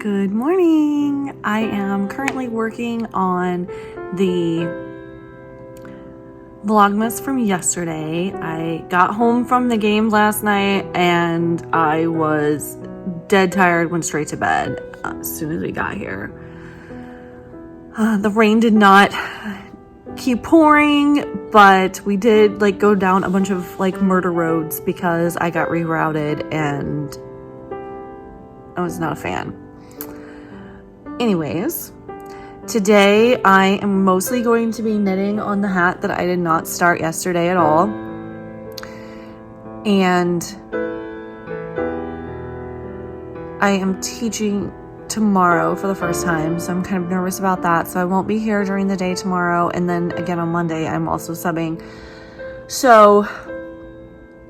Good morning. I am currently working on the Vlogmas from yesterday. I got home from the game last night and I was dead tired, went straight to bed as soon as we got here. The rain did not keep pouring, but we did go down a bunch of murder roads because I got rerouted and I was not a fan. Anyways, today I am mostly going to be knitting on the hat that I did not start yesterday at all. And I am teaching tomorrow for the first time, so I'm kind of nervous about that. So I won't be here during the day tomorrow, and then again on Monday I'm also subbing. So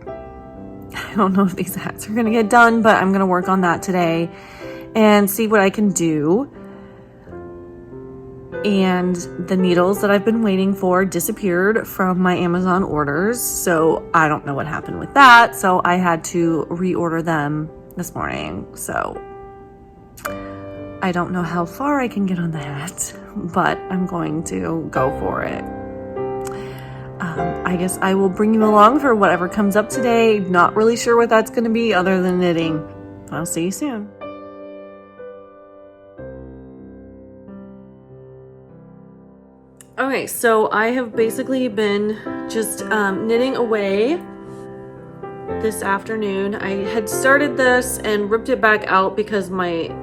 I don't know if these hats are gonna get done, but I'm gonna work on that today and see what I can do. And the needles that I've been waiting for disappeared from my Amazon orders, so I don't know what happened with that, so I had to reorder them this morning. So I don't know how far I can get on the hat, but I'm going to go for it. I guess I will bring you along for whatever comes up today. Not really sure what that's going to be other than knitting. I'll see you soon. Okay, so I have basically been just knitting away this afternoon. I had started this and ripped it back out because my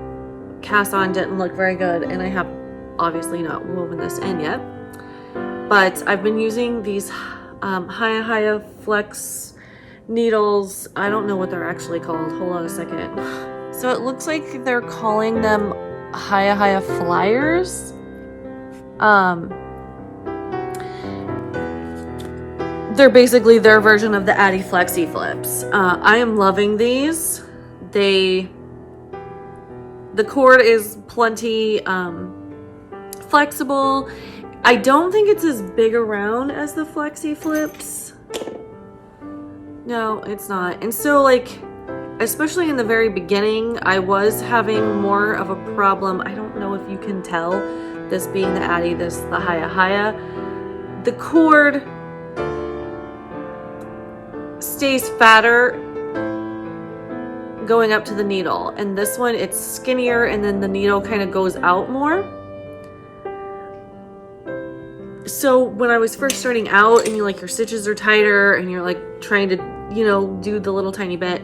cast on didn't look very good, and I have obviously not woven this in yet. But I've been using these Haya Flex needles. I don't know what they're actually called. Hold on a second. So it looks like they're calling them Haya Flyers. They're basically their version of the Addy Flexi Flips. I am loving these. The cord is plenty flexible. I don't think it's as big around as the Flexi Flips. No, it's not. And so especially in the very beginning, I was having more of a problem. I don't know if you can tell, this being the Addy, this the Haya. The cord stays fatter going up to the needle, and this one it's skinnier and then the needle kind of goes out more. So when I was first starting out and your stitches are tighter and you're trying to do the little tiny bit,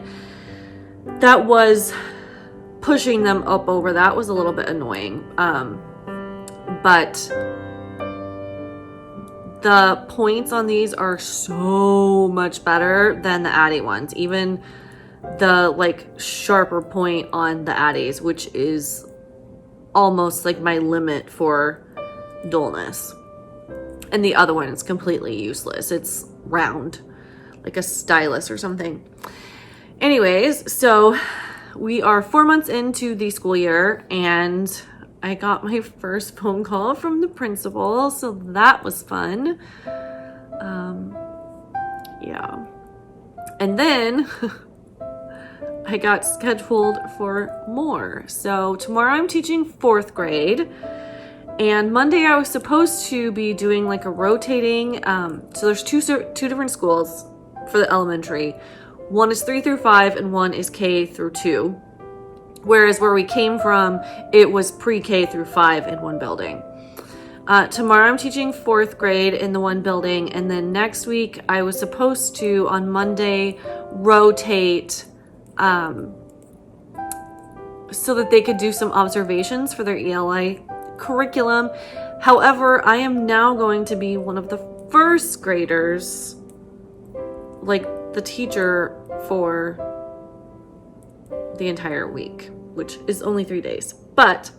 that was pushing them up over. That was a little bit annoying, but the points on these are so much better than the Addy ones. Even the sharper point on the Addies, which is almost my limit for dullness. And the other one is completely useless. It's round, like a stylus or something. Anyways, so we are 4 months into the school year, and I got my first phone call from the principal, so that was fun. Yeah. And then I got scheduled for more. So tomorrow I'm teaching 4th grade, and Monday I was supposed to be doing a rotating. So there's two different schools for the elementary. One is 3 through 5 and one is K through 2. Whereas where we came from, it was pre-K through 5 in one building. Tomorrow I'm teaching 4th grade in the one building, and then next week I was supposed to, on Monday, rotate so that they could do some observations for their ELI curriculum. However, I am now going to be one of the 1st graders, the teacher for the entire week, which is only 3 days. But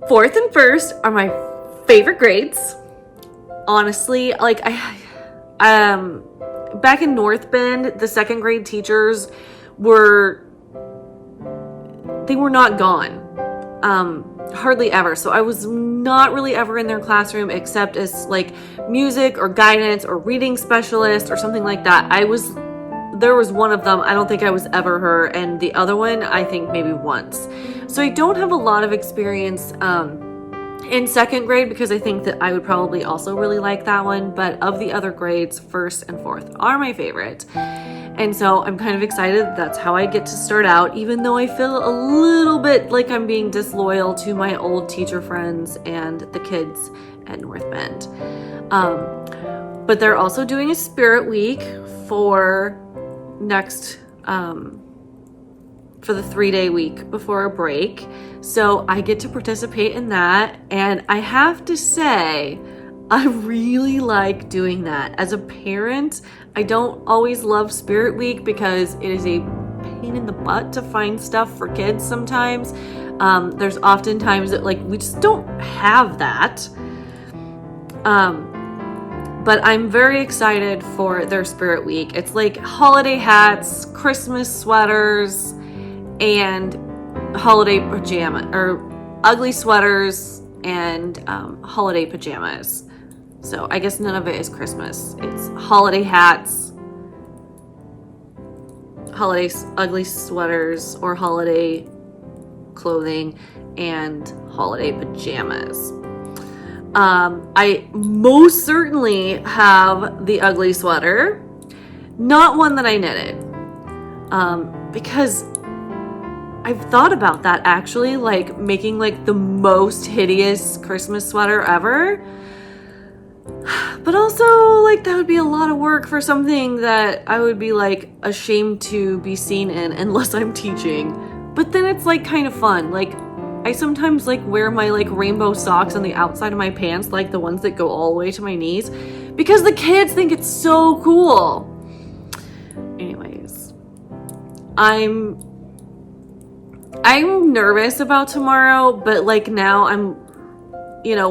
4th and 1st are my favorite grades. Honestly, back in North Bend, the 2nd grade teachers were not gone. Hardly ever. So I was not really ever in their classroom except as music or guidance or reading specialist or something like that. There was one of them, I don't think I was ever her, and the other one, I think maybe once. So I don't have a lot of experience in second grade because I think that I would probably also really like that one. But of the other grades, first and fourth are my favorite. And so I'm kind of excited that's how I get to start out, even though I feel a little bit like I'm being disloyal to my old teacher friends and the kids at North Bend. But they're also doing a spirit week for next, for the 3-day week before a break. So I get to participate in that. And I have to say, I really like doing that. As a parent, I don't always love Spirit Week because it is a pain in the butt to find stuff for kids sometimes. There's often times that we just don't have that. But I'm very excited for their Spirit Week. It's like holiday hats, Christmas sweaters, and holiday pajama or ugly sweaters and holiday pajamas. So I guess none of it is Christmas. It's holiday hats, holiday ugly sweaters or holiday clothing, and holiday pajamas. I most certainly have the ugly sweater, not one that I knitted, because I've thought about that actually, making the most hideous Christmas sweater ever. But also, that would be a lot of work for something that I would be, ashamed to be seen in unless I'm teaching. But then it's, kind of fun. I sometimes, wear my, rainbow socks on the outside of my pants, the ones that go all the way to my knees, because the kids think it's so cool. Anyways, I'm nervous about tomorrow, but, now I'm,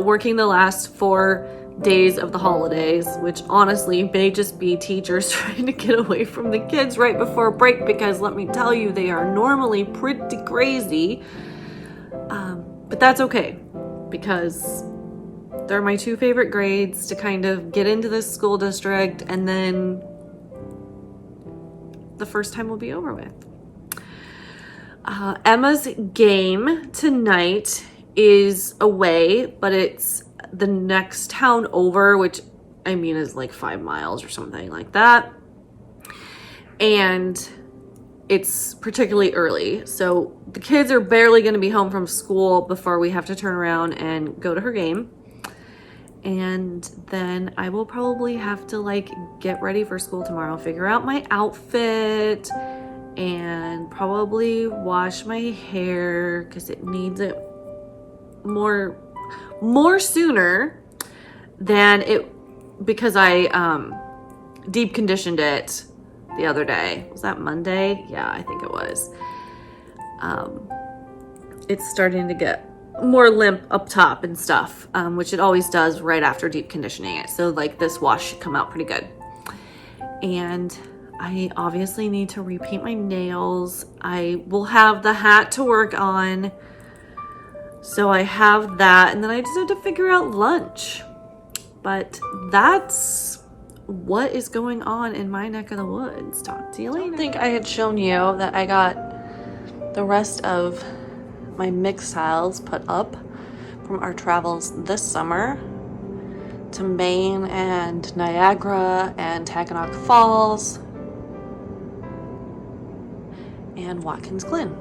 working the last 4 days of the holidays, which honestly may just be teachers trying to get away from the kids right before break, because let me tell you, they are normally pretty crazy. But that's okay, because they're my 2 favorite grades to kind of get into this school district, and then the first time will be over with. Emma's game tonight is away, but it's the next town over, which I mean is 5 miles or something like that. And it's particularly early. So the kids are barely going to be home from school before we have to turn around and go to her game. And then I will probably have to get ready for school tomorrow, figure out my outfit, and probably wash my hair because it needs it more sooner than it, because I deep conditioned it the other day. Was that Monday? Yeah, I think it was. It's starting to get more limp up top and stuff, which it always does right after deep conditioning it. So this wash should come out pretty good. And I obviously need to repaint my nails. I will have the hat to work on. So I have that, and then I just have to figure out lunch. But that's what is going on in my neck of the woods. Talk to you later. I don't think I had shown you that I got the rest of my mix tiles put up from our travels this summer to Maine and Niagara and Taconic Falls and Watkins Glen.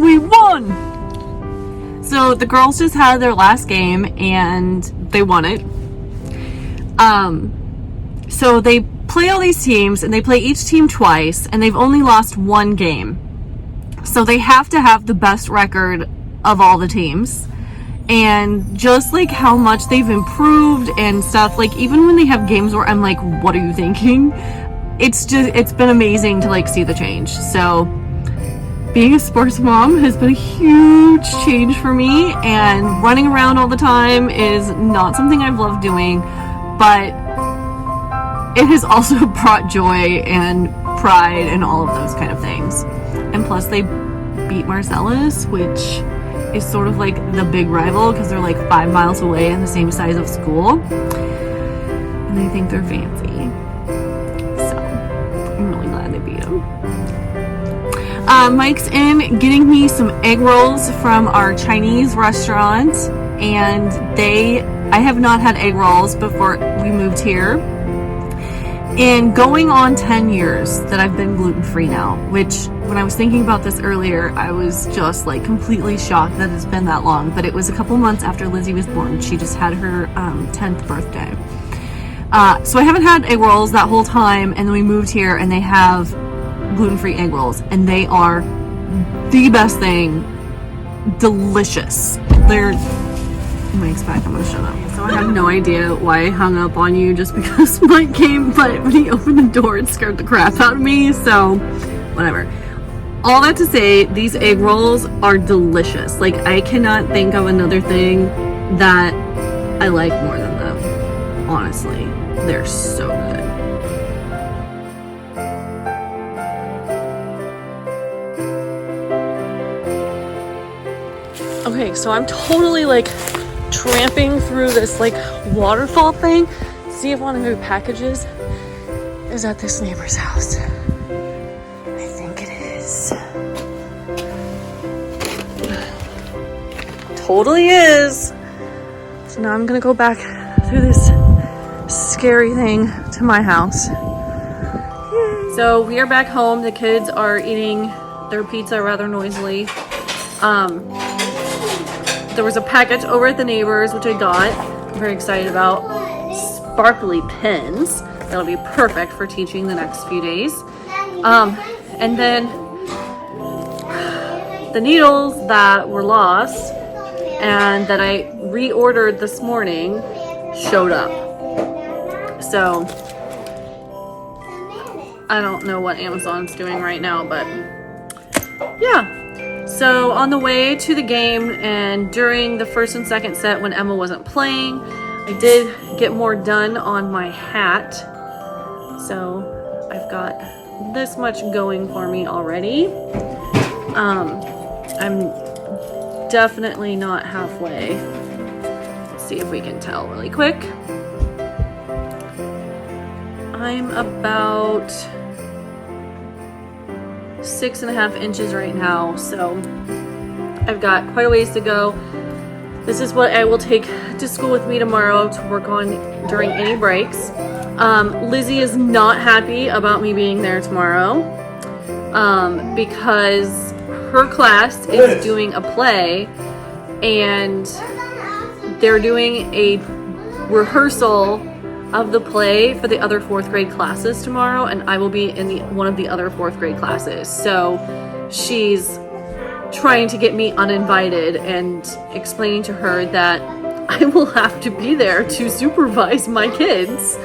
We won! So the girls just had their last game and they won it. So they play all these teams and they play each team twice and they've only lost 1 game. So they have to have the best record of all the teams. And just how much they've improved and stuff, even when they have games where I'm what are you thinking? it's been amazing to like see the change. So being a sports mom has been a huge change for me, and running around all the time is not something I've loved doing, but it has also brought joy and pride and all of those kind of things. And plus they beat Marcellus, which is sort of like the big rival because they're like 5 miles away and the same size of school, and they think they're fancy. So I'm really glad they beat them. Mike's in getting me some egg rolls from our Chinese restaurant, and I have not had egg rolls before we moved here. In going on 10 years that I've been gluten-free now, which when I was thinking about this earlier, I was just like completely shocked that it's been that long, but it was a couple months after Lizzie was born. She just had her 10th birthday. So I haven't had egg rolls that whole time, and then we moved here and they have gluten-free egg rolls, and they are the best thing. Delicious. They're Mike's back. I'm gonna shut up. So I have no idea why I hung up on you just because Mike came, but when he opened the door, it scared the crap out of me. So whatever. All that to say, these egg rolls are delicious. Like, I cannot think of another thing that I like more than them. Honestly, they're so good. Okay, so I'm totally like tramping through this like waterfall thing to see if one of her packages is at this neighbor's house. I think it is. Totally is. So now I'm gonna go back through this scary thing to my house. Yay. So we are back home. The kids are eating their pizza rather noisily. There was a package over at the neighbors, which I got. I'm very excited about. Sparkly pens. That'll be perfect for teaching the next few days. And then the needles that were lost and that I reordered this morning showed up. So I don't know what Amazon's doing right now, but yeah. So on the way to the game and during the first and second set when Emma wasn't playing, I did get more done on my hat. So I've got this much going for me already. I'm definitely not halfway. Let's see if we can tell really quick. I'm about 6.5 inches right now, so I've got quite a ways to go. This is what I will take to school with me tomorrow to work on during any breaks. Lizzie is not happy about me being there tomorrow because her class is doing a play and they're doing a rehearsal of the play for the other 4th grade classes tomorrow, and I will be in one of the other 4th grade classes. So she's trying to get me uninvited and explaining to her that I will have to be there to supervise my kids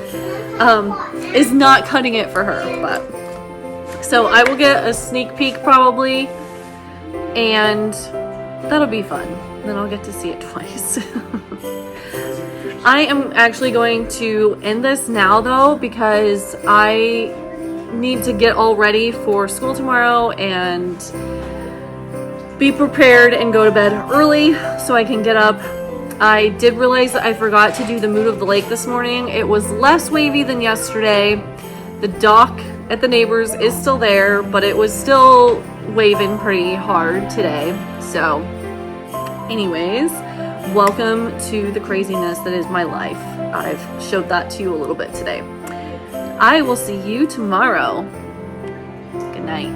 is not cutting it for her. But so I will get a sneak peek probably, and that'll be fun. Then I'll get to see it twice. I am actually going to end this now though, because I need to get all ready for school tomorrow and be prepared and go to bed early so I can get up. I did realize that I forgot to do the mood of the lake this morning. It was less wavy than yesterday. The dock at the neighbors is still there, but it was still waving pretty hard today. So anyways, welcome to the craziness that is my life. I've showed that to you a little bit today. I will see you tomorrow. Good night.